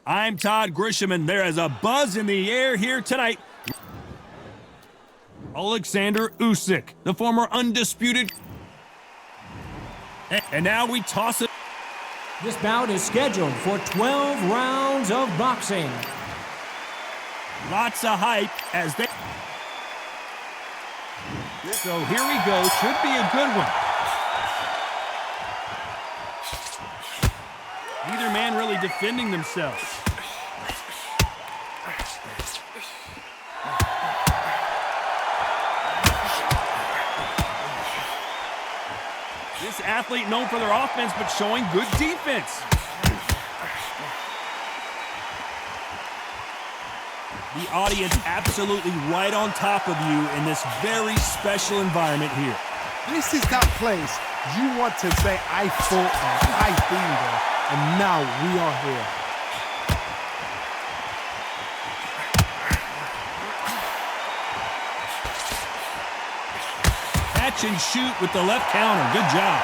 I'm Todd Grisham, and there is a buzz in the air here tonight. Oleksandr Usyk, the former Undisputed. And now we toss it. This bout is scheduled for 12 rounds of boxing. Lots of hype as they... So here we go. Should be a good one. Neither man really defending themselves. This athlete known for their offense, but showing good defense. The audience absolutely right on top of you in this very special environment here. This is that place you want to say, I fought there, I've been there, and now we are here. Catch and shoot with the left counter. Good job.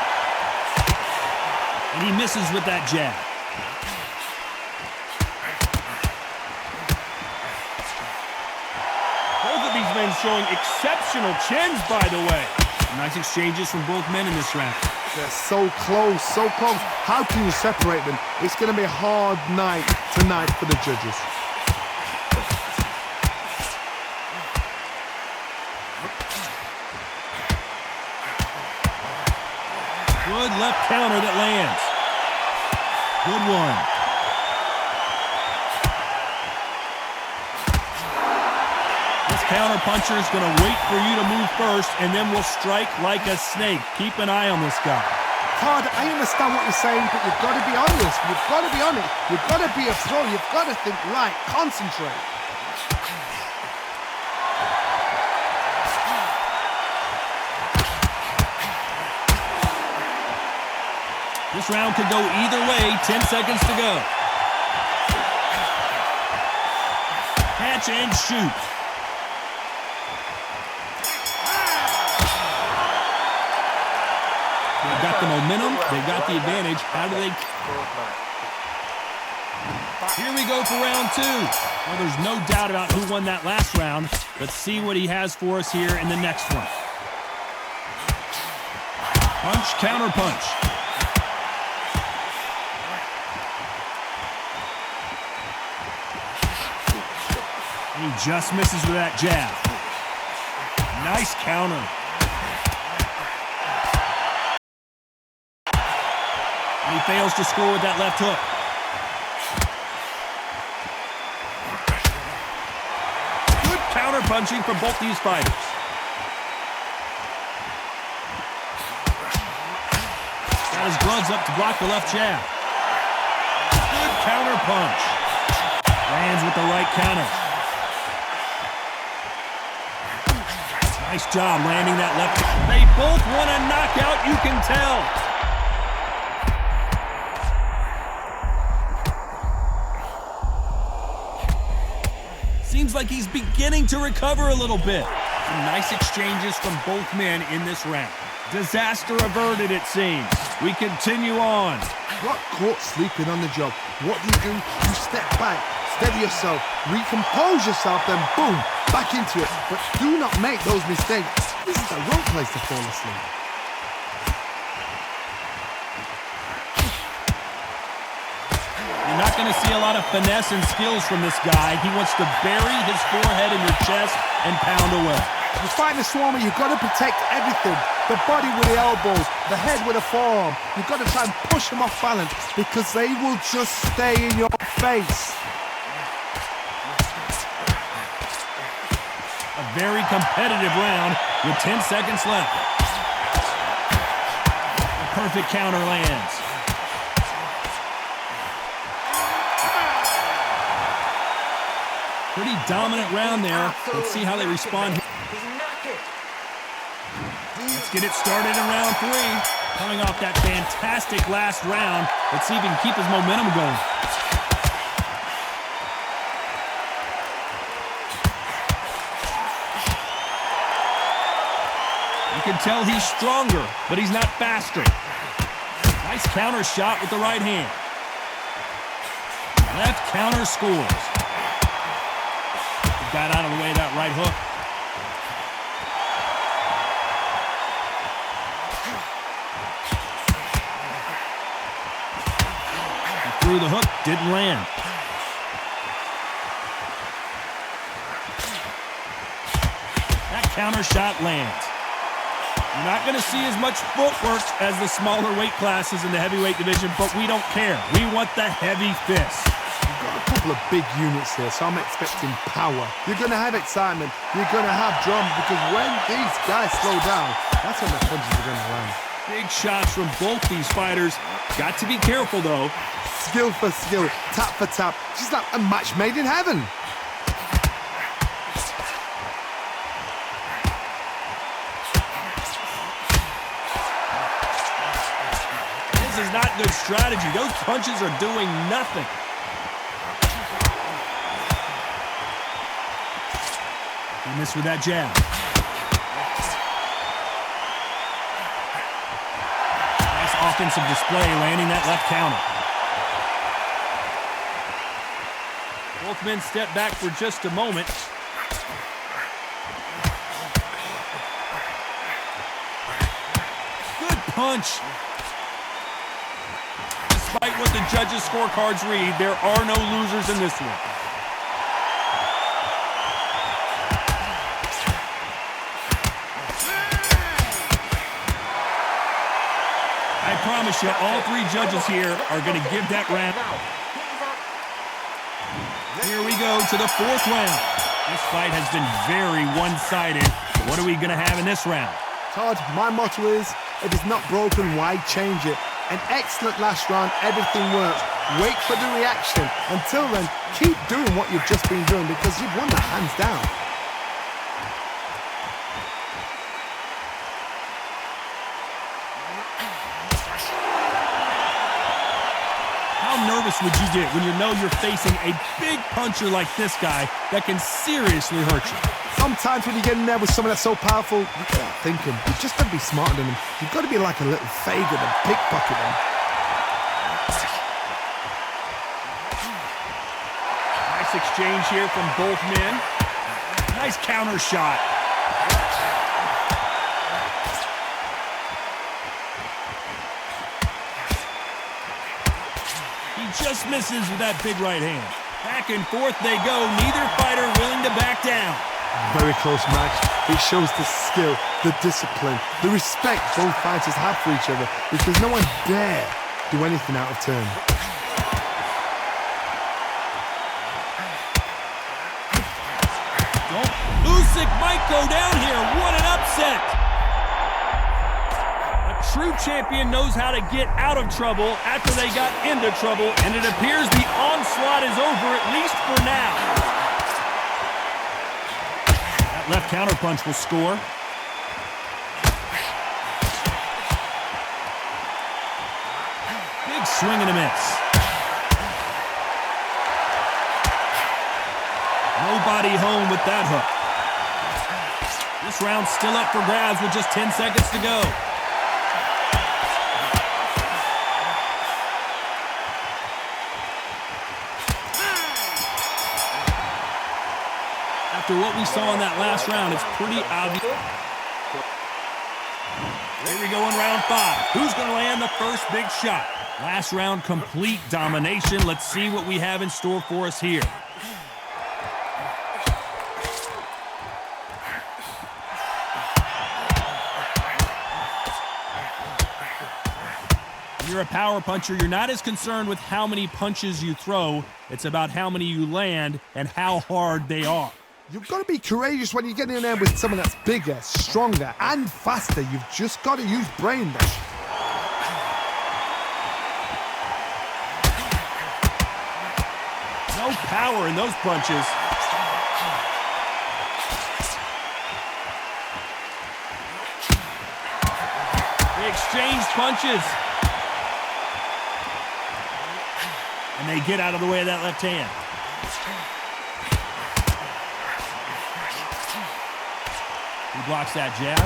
And he misses with that jab. Both of these men showing exceptional chins, by the way. Nice exchanges from both men in this round. They're so close, so close. How can you separate them? It's going to be a hard night tonight for the judges. Good left counter that lands. Good one. This counter puncher is going to wait for you to move first, and then will strike like a snake. Keep an eye on this guy. Todd, I understand what you're saying, but you've got to be honest. You've got to be honest. You've got to be a pro. You've got to think right. Concentrate. This round could go either way. 10 seconds to go. Catch and shoot. They've got the momentum. They've got the advantage. How do they... Here we go for round two. Well, there's no doubt about who won that last round. Let's see what he has for us here in the next one. Punch, counter punch. He just misses with that jab. Nice counter. And he fails to score with that left hook. Good counter punching from both these fighters. Got his gloves up to block the left jab. Good counter punch. Lands with the right counter. Nice job landing that left. They both want a knockout, you can tell. Seems like he's beginning to recover a little bit. Some nice exchanges from both men in this round. Disaster averted, it seems. We continue on. Got caught sleeping on the job. What do? You step back, steady yourself, recompose yourself, then boom, back into it. But do not make those mistakes. This is the wrong place to fall asleep. You're not going to see a lot of finesse and skills from this guy. He wants to bury his forehead in your chest and pound away. You fight the Swarmer, you've got to protect everything. The body with the elbows, the head with the forearm. You've got to try and push them off balance because they will just stay in your face. A very competitive round with 10 seconds left. A perfect counter lands. Pretty dominant round there. Let's see how they respond. Let's get it started in round three. Coming off that fantastic last round. Let's see if he can keep his momentum going. You can tell he's stronger, but he's not faster. Nice counter shot with the right hand. Left counter scores. Got out of the way of that right hook. He threw the hook, didn't land. That counter shot lands. You're not going to see as much footwork as the smaller weight classes in the heavyweight division, but we don't care. We want the heavy fists. You've got a couple of big units here, so I'm expecting power. You're going to have excitement. You're going to have drama, because when these guys slow down, that's when the punches are going to land. Big shots from both these fighters. Got to be careful, though. Skill for skill, tap for tap. Just like a match made in heaven. This is not good strategy. Those punches are doing nothing. He missed with that jab. Nice offensive display, landing that left counter. Both men step back for just a moment. Good punch. Despite what the judges' scorecards read, there are no losers in this one. I promise you, all three judges here are going to give that round. Here we go to the fourth round. This fight has been very one-sided. What are we going to have in this round? Todd, my motto is, if it's not broken, why change it? An excellent last round, everything works. Wait for the reaction. Until then, keep doing what you've just been doing, because you've won that hands down. How nervous would you get when you know you're facing a big puncher like this guy that can seriously hurt you? Sometimes when you get in there with someone that's so powerful, you can't think him. You've just got to be smarter than him. You've got to be like a little Fagin and pickpocket him. Nice exchange here from both men. Nice counter shot. He just misses with that big right hand. Back and forth they go. Neither fighter willing to back down. Very close match. It shows the skill, the discipline, the respect both fighters have for each other, because no one dare do anything out of turn. Usyk might go down here. What an upset. A true champion knows how to get out of trouble after they got into trouble, and it appears the onslaught is over, at least for now. Left counter punch will score. Big swing and a miss. Nobody home with that hook. This round's still up for grabs with just 10 seconds to go. After what we saw in that last round, it's pretty obvious. Here we go in round 5. Who's going to land the first big shot? Last round, complete domination. Let's see what we have in store for us here. You're a power puncher. You're not as concerned with how many punches you throw. It's about how many you land and how hard they are. You've got to be courageous when you get in there with someone that's bigger, stronger, and faster. You've just got to use brain there. No power in those punches. They exchange punches. And they get out of the way of that left hand. He blocks that jab.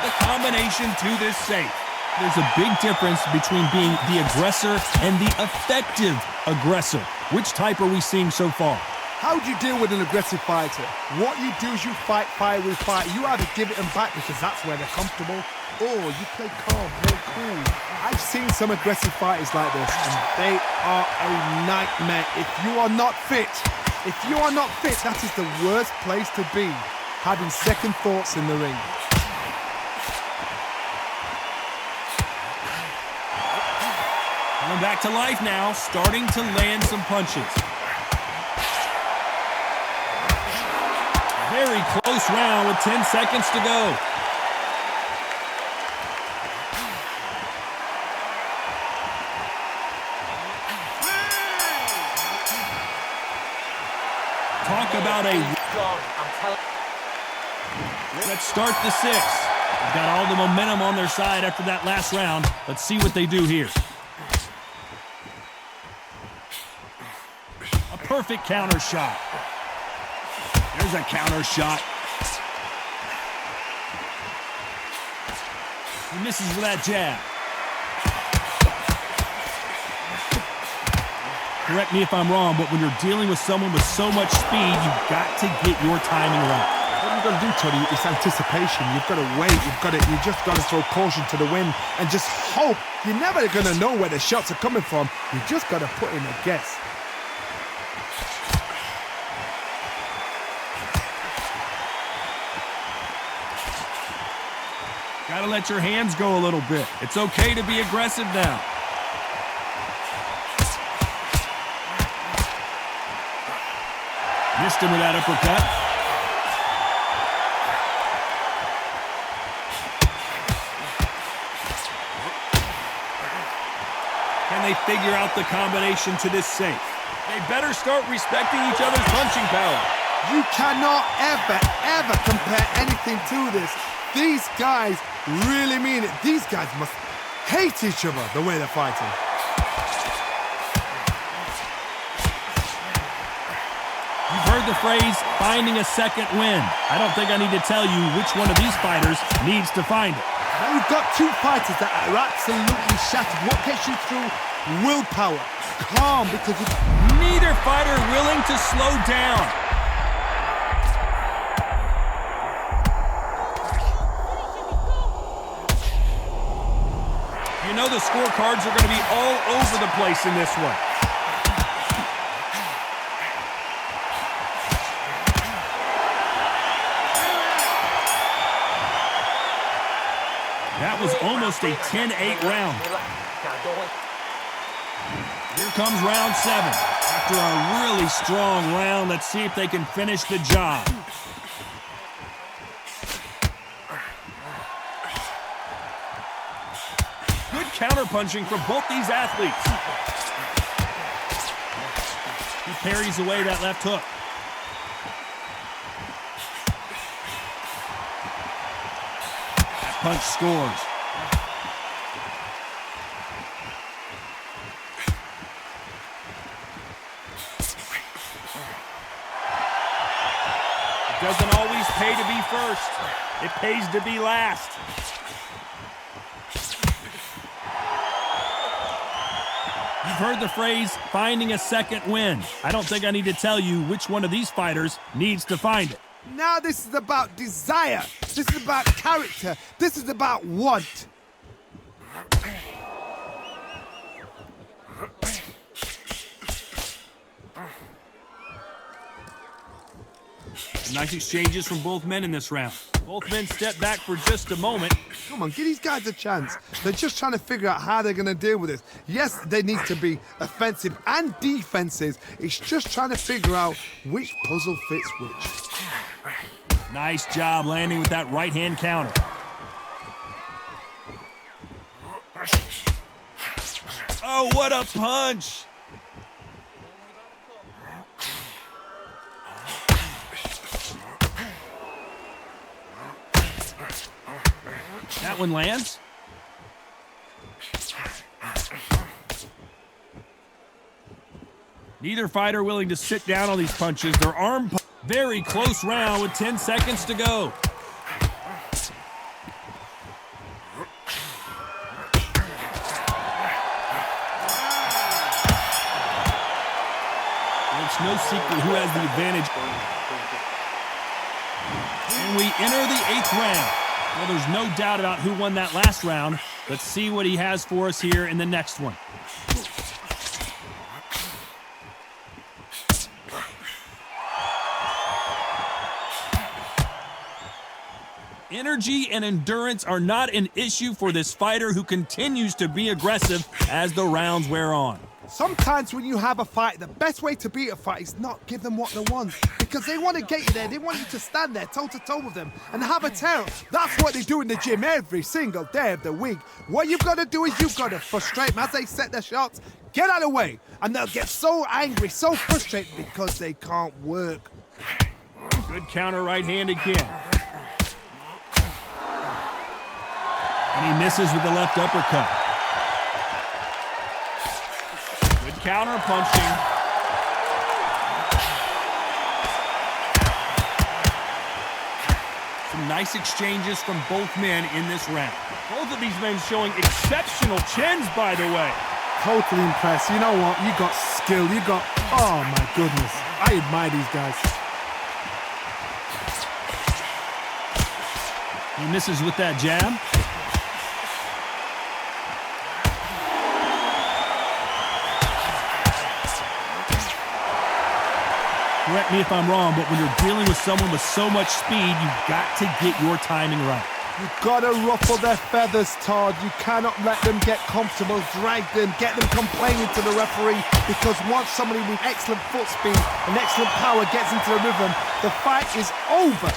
the combination to this safe. There's a big difference between being the aggressor and the effective aggressor. Which type are we seeing so far? How do you deal with an aggressive fighter? What you do is you fight fire with fire. You either give it them back because that's where they're comfortable, or you play calm, play cool. I've seen some aggressive fighters like this, and they are a nightmare. If you are not fit, that is the worst place to be, having second thoughts in the ring. Coming back to life now, starting to land some punches. Very close round with 10 seconds to go. Talk about a... Let's start the sixth. They've got all the momentum on their side after that last round. Let's see what they do here. A perfect counter shot. There's a counter shot. He misses with that jab. Correct me if I'm wrong, but when you're dealing with someone with so much speed, you've got to get your timing right. What you've got to do, Tony, is anticipation. You've got to wait. You just got to throw caution to the wind and just hope. You're never going to know where the shots are coming from. You just got to put in a guess. Got to let your hands go a little bit. It's okay to be aggressive now. Missed him with that uppercut. Can they figure out the combination to this safe? They better start respecting each other's punching power. You cannot ever compare anything to this. These guys really mean it. These guys must hate each other the way they're fighting. You've heard the phrase, finding a second win. I don't think I need to tell you which one of these fighters needs to find it. Now you've got two fighters that are absolutely shattered. What gets you through? Willpower. Calm, because neither fighter willing to slow down. You know the scorecards are going to be all over the place in this one. That was almost a 10-8 round. Here comes round 7. After a really strong round, let's see if they can finish the job. Good counterpunching from both these athletes. He parries away that left hook. That punch scores. It doesn't always pay to be first. It pays to be last. You've heard the phrase, finding a second win. I don't think I need to tell you which one of these fighters needs to find it. Now this is about desire. This is about character. This is about want. Nice exchanges from both men in this round. Both men step back for just a moment. Come on, give these guys a chance. They're just trying to figure out how they're going to deal with this. Yes, they need to be offensive and defensive. It's just trying to figure out which puzzle fits which. Nice job landing with that right-hand counter. Oh, what a punch! That one lands. Neither fighter willing to sit down on these punches. Their arm very close round with 10 seconds to go. It's no secret who has the advantage. And we enter the 8th round. Well, there's no doubt about who won that last round. Let's see what he has for us here in the next one. Energy and endurance are not an issue for this fighter who continues to be aggressive as the rounds wear on. Sometimes when you have a fight, the best way to beat a fight is not give them what they want. Because they want to get you there. They want you to stand there toe-to-toe with them and have a tear. That's what they do in the gym every single day of the week. What you've got to do is you've got to frustrate them as they set their shots. Get out of the way. And they'll get so angry, so frustrated because they can't work. Good counter right hand again. And he misses with the left uppercut. Good counter punching. Some nice exchanges from both men in this round. Both of these men showing exceptional chins, by the way. Totally impressed. You know what? You got skill. You got... Oh, my goodness. I admire these guys. He misses with that jab. Correct me if I'm wrong, but when you're dealing with someone with so much speed, you've got to get your timing right. You've got to ruffle their feathers, Todd. You cannot let them get comfortable, drag them, get them complaining to the referee, because once somebody with excellent foot speed and excellent power gets into the rhythm, the fight is over.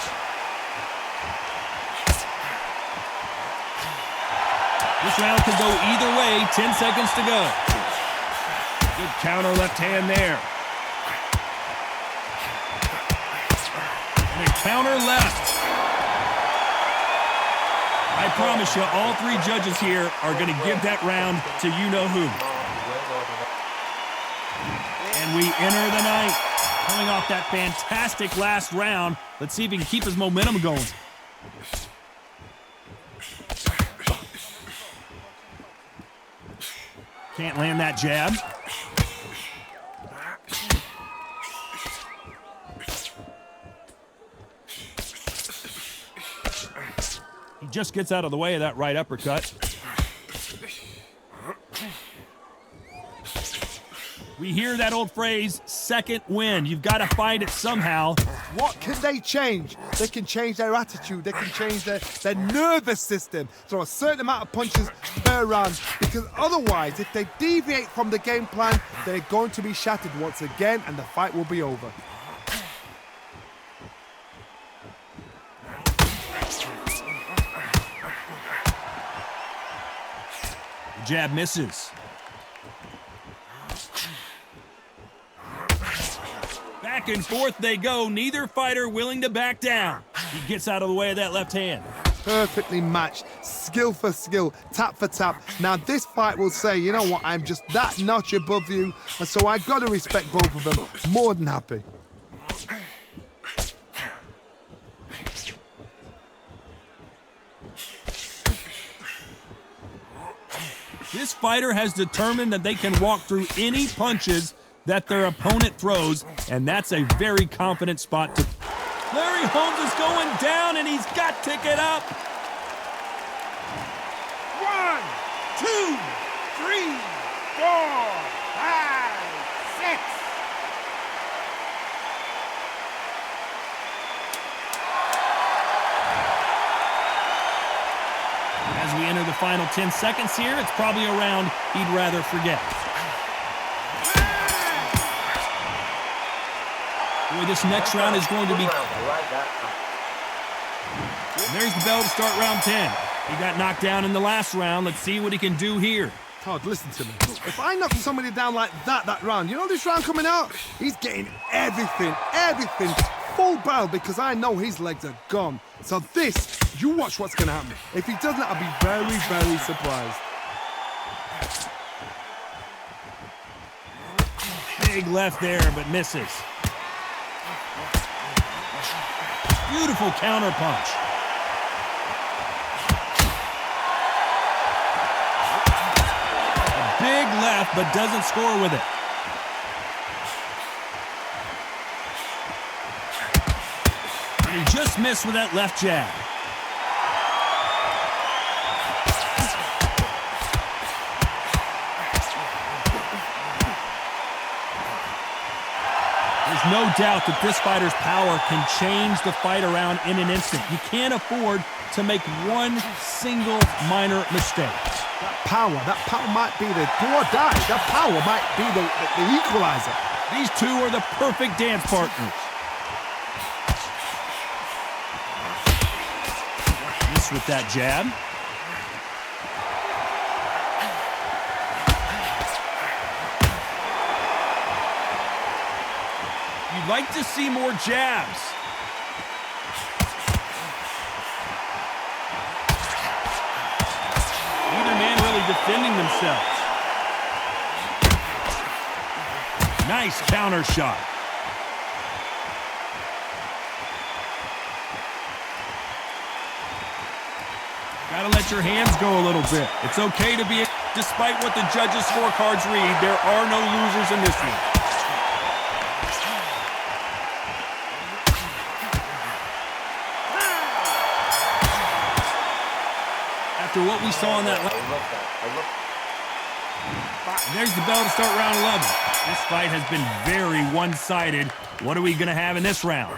This round could go either way. 10 seconds to go. Good counter left hand there. And a counter left. I promise you, all three judges here are going to give that round to you-know-who. And we enter the night. Coming off that fantastic last round, let's see if he can keep his momentum going. Can't land that jab. He just gets out of the way of that right uppercut. We hear that old phrase, second wind. You've got to find it somehow. What can they change? They can change their attitude. They can change their nervous system. Throw a certain amount of punches per round. Because otherwise, if they deviate from the game plan, they're going to be shattered once again and the fight will be over. The jab misses. Back and forth they go, neither fighter willing to back down. He gets out of the way of that left hand. Perfectly matched, skill for skill, tap for tap. Now this fight will say, you know what, I'm just that notch above you, and so I've got to respect both of them. More than happy. This fighter has determined that they can walk through any punches that their opponent throws, and that's a very confident spot to... Larry Holmes is going down, and he's got to get up. 1, 2, 3, 4, 5, 6. As we enter the final 10 seconds here, it's probably a round he'd rather forget. Boy, this next round is going to be... And there's the bell to start round 10. He got knocked down in the last round. Let's see what he can do here. Todd, listen to me. If I knock somebody down like that round, you know this round coming out? He's getting everything, full barrel, because I know his legs are gone. So this, you watch what's going to happen. If he doesn't, I'll be very, very surprised. Big left there, but misses. Beautiful counter punch. A big left, but doesn't score with it. And he just missed with that left jab. There's no doubt that this fighter's power can change the fight around in an instant. You can't afford to make one single minor mistake. That power might be the do or die. That power might be the equalizer. These two are the perfect dance partners. Miss with that jab. You'd like to see more jabs. Neither man really defending themselves. Nice counter shot. Gotta let your hands go a little bit. It's okay to be, despite what the judges' scorecards read, there are no losers in this one. After what we saw in that and there's the bell to start round 11. This fight has been very one-sided. What are we going to have in this round?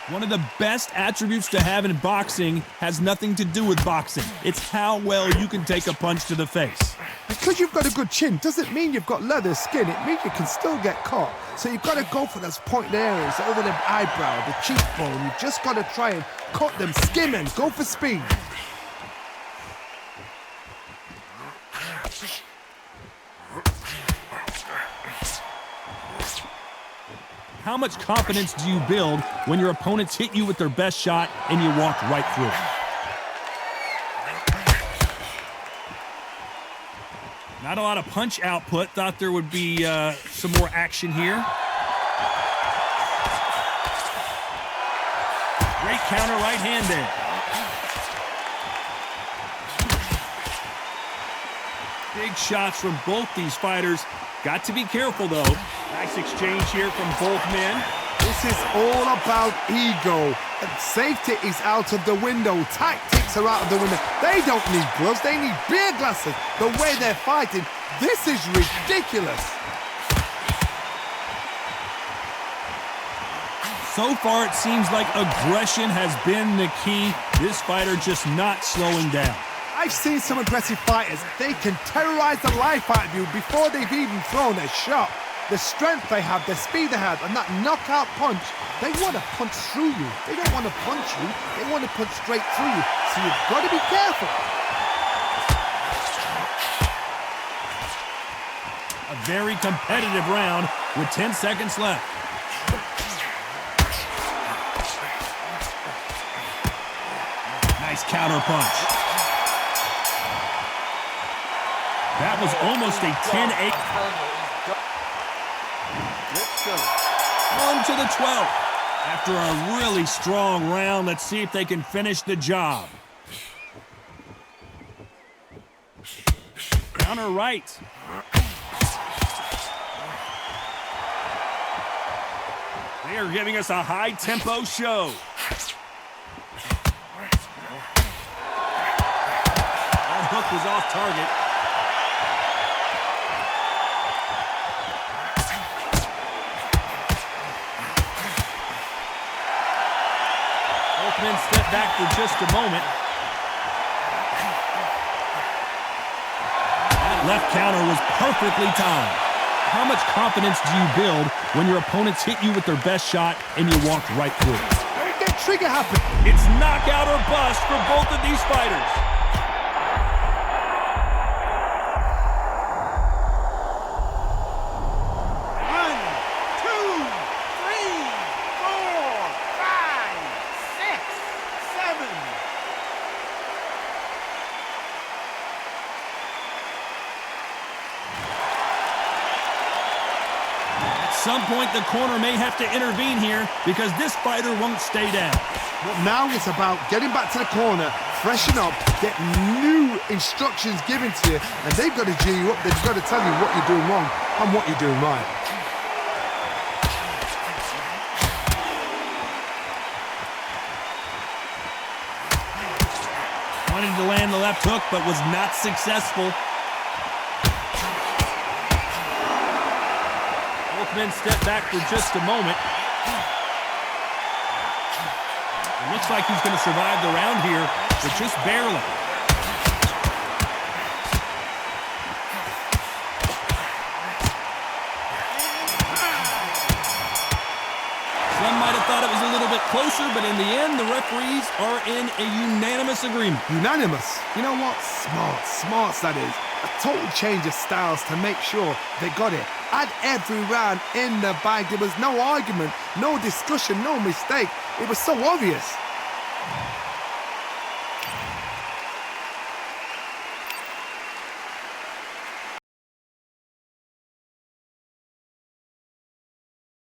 One of the best attributes to have in boxing has nothing to do with boxing. It's how well you can take a punch to the face. Because you've got a good chin doesn't mean you've got leather skin. It means you can still get caught. So you've got to go for those pointed areas, over the eyebrow, the cheekbone. You've just got to try and cut them, skim them, go for speed. How much confidence do you build when your opponents hit you with their best shot and you walk right through it? Not a lot of punch output. Thought there would be some more action here. Great counter right hand there. Big shots from both these fighters. Got to be careful, though. Nice exchange here from both men. This is all about ego. Safety is out of the window. Tactics are out of the window. They don't need gloves. They need beer glasses. The way they're fighting, this is ridiculous. So far, it seems like aggression has been the key. This fighter just not slowing down. I've seen some aggressive fighters. They can terrorize the life out of you before they've even thrown a shot. The strength they have, the speed they have, and that knockout punch, they want to punch through you. They don't want to punch you. They want to punch straight through you. So you've got to be careful. A very competitive round with 10 seconds left. Nice counter punch. That was almost a 10-8. On to the 12th. After a really strong round, let's see if they can finish the job. Counter right. They are giving us a high-tempo show. That hook was off target. Both men step back for just a moment. That left counter was perfectly timed. How much confidence do you build when your opponents hit you with their best shot and you walk right through it? Get trigger happen. It's knockout or bust for both of these fighters. At some point, the corner may have to intervene here because this fighter won't stay down. But now it's about getting back to the corner, freshen up, get new instructions given to you, and they've got to G you up. They've got to tell you what you're doing wrong and what you're doing right. Wanted to land the left hook, but was not successful. Both men step back for just a moment. It looks like he's going to survive the round here, but just barely. Some might have thought it was a little bit closer, but in the end, the referees are in a unanimous agreement. Unanimous. You know what? Smarts that is. A total change of styles to make sure they got it. Had every round in the bag. There was no argument, no discussion, no mistake. It was so obvious.